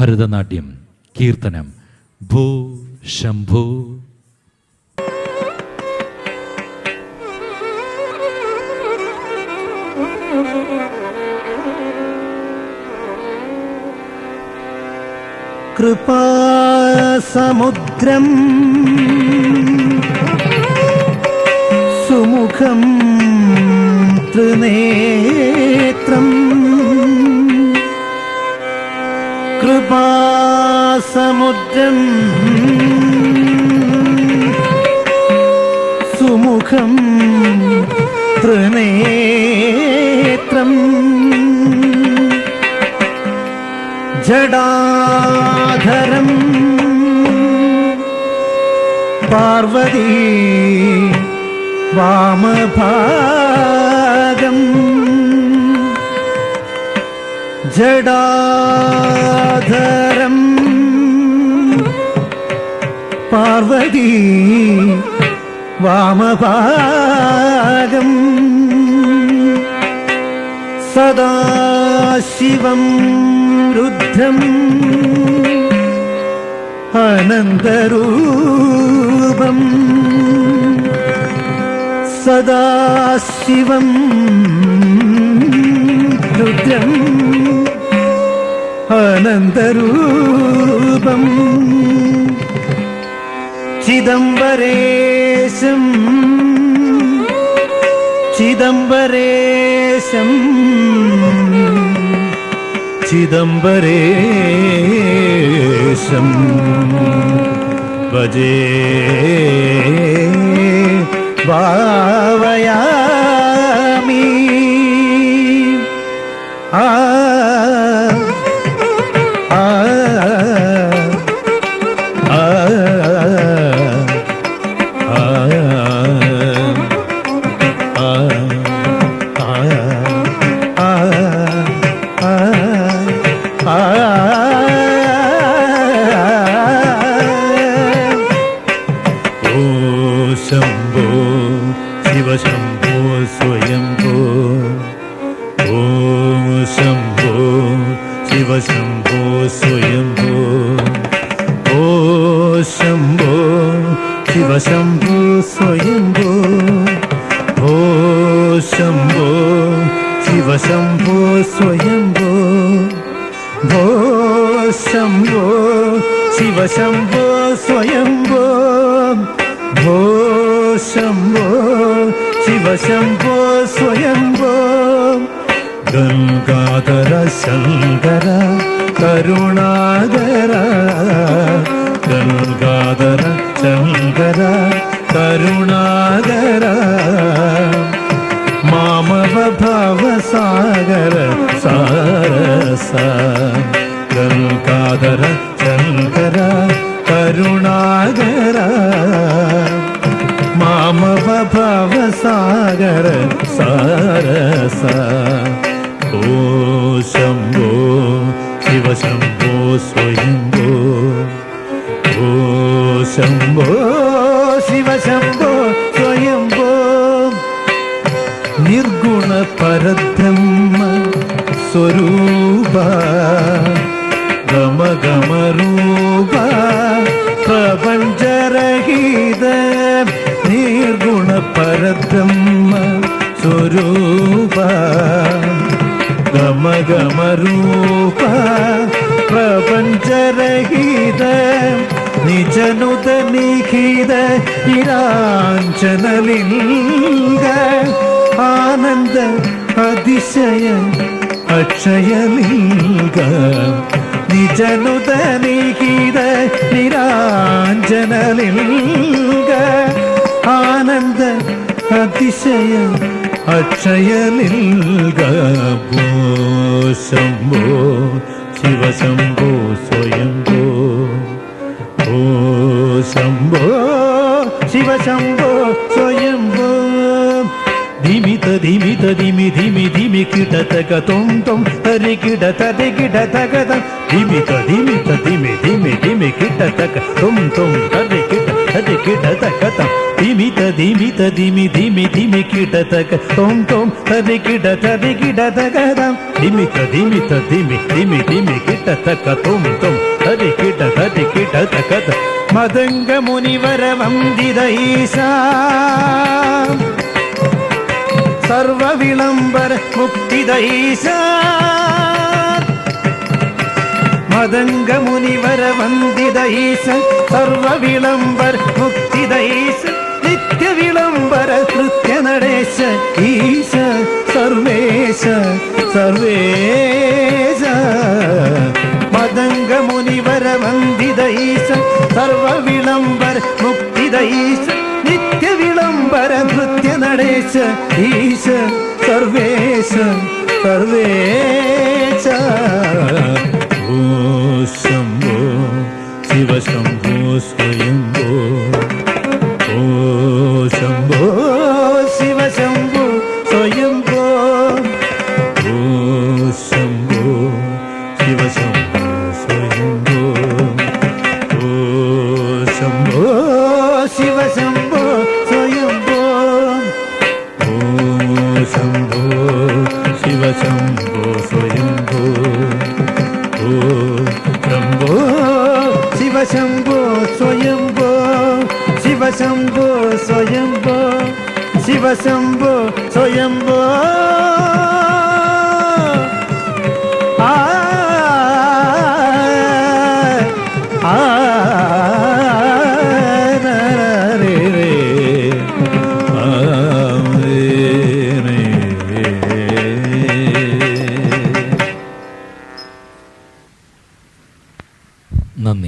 ഭരതനാട്യം കീർത്തനം ഭൂ ശംഭൂ. കൃപാസമുദ്രം സുമുഖം ത്രിനേത്രം കൃപാസമുദ്രം സുമുഖം ത്രിനേത്രം ജടാധരം പാർവതി വാമഭാഗം ജടാധരം പാർവതി വാമഭാഗം സദാശിവം രുദ്രം അനന്തരൂപം സദാശിവം രുദ്രം അനന്തരൂപം ചിദംബരേശം ചിദംബരേശം ചിദംബരേശം ഭജേ ഭാവയാമി. ആ ആ ആ ശംഭോ ശിവശംഭോ സ്വയംഭോ. ഓം ശംഭോ ശിവശംഭോ സ്വയംഭോ. ഓ ശംഭോ ശിവശംഭോ സ്വയംഭോ. ഓ ശംഭോ ശിവശംഭോ സ്വയംഭോ. ഭോ ശംഭോ ശിവശംഭോ സ്വയംഭോ. ഭോ ശംഭോ ശിവശംഭോ സ്വയംഭോ. ഗംഗാധര ശങ്കര കരുണാകര. ഗംഗാധര ശങ്കര കരുണാകര. മാമവ ഭവസാഗര സാരസ. ഗംഗാധര ശങ്കര കരുണാകര. മാമവ ഭവസാഗര സാരസ. ഓ ശംഭോ ശിവശംഭോ സ്വയംഭോ. ഓ ശംഭോ ശിവശംഭോ സ്വയംഭോ. നിർഗുണ പരബ്രഹ്മ സ്വരൂപ ഗമഗമരൂപ പ്രപഞ്ചരഹിത. നിർഗുണ പരബ്രഹ്മ സ്വരൂപ ഗമഗമരൂപ പ്രപഞ്ചരഹിത. നിജനുത നിഖിത നിരാഞ്ജനലിംഗ. ആനന്ദ അതിശയ അക്ഷയലിംഗ. നിജനുത നിഖിത നിരാഞ്ജനലിംഗ. ആനന്ദ അതിശയ അക്ഷയലിംഗ. ഭോ ശംഭോ ശിവശംഭോ സ്വയംഭോ. ഓ ശംഭോ ശിവശംഭോ സ്വയംഭോ. ധിമിത ധിമിത ധിമി ധിമി ധിമി കിടതക തൊം തൊം തരി കിട തരി കിട തകതം. ധിമിത ധിമിത ധിമി ധിമി ധിമി കിടതക തൊം തൊം തരി കിട തകതം. ധിമി തധിമി തധിമി ധിമി ധിമി കിടതക തോം തോം തതി കിടതകതം ധിമി തധിമി തധിമി ധിമി ധിമി കിടതക തോം തോം തതി കിടതകത മദംഗ മുനിവര വന്ദിത ഈശാ സർവ വിളംബര മുക്തിദ ഈശാ മദംഗ മുനിവര വന്ദിത ഈശ സർവ വിളംബര മുക്തിദ ഈശ നിത്യ വിളംബര നൃത്യ നടേശ ഈശ സർവേശ സർവേശ മദംഗ മുനിവര വന്ദിത ഈശ സർവ വിളംബര മുക്തിദ ഈശ നിത്യ വിളംബര നൃത്യ നടേശ ഈശ സർവേശ സർവേശ ഓ ശംഭോ ശിവ ശംഭോ സ്വയംഭോ ഓ ശംഭോ ശിവ ശംഭോ സ്വയംഭോ ഓ ശംഭോ ശിവ ശംഭോ സ്വയംഭോ ഓ ശംഭോ ശിവ ശംഭോ സ്വയംഭോ ഓ ശംഭോ ശിവ ശംഭോ സ്വയംഭോ ഓ ശംഭോ ശിവ ശംഭോ സ്വയംഭോ ശിവ ശംഭോ സ്വയംഭോ ശിവ ശംഭോ സ്വയംഭോ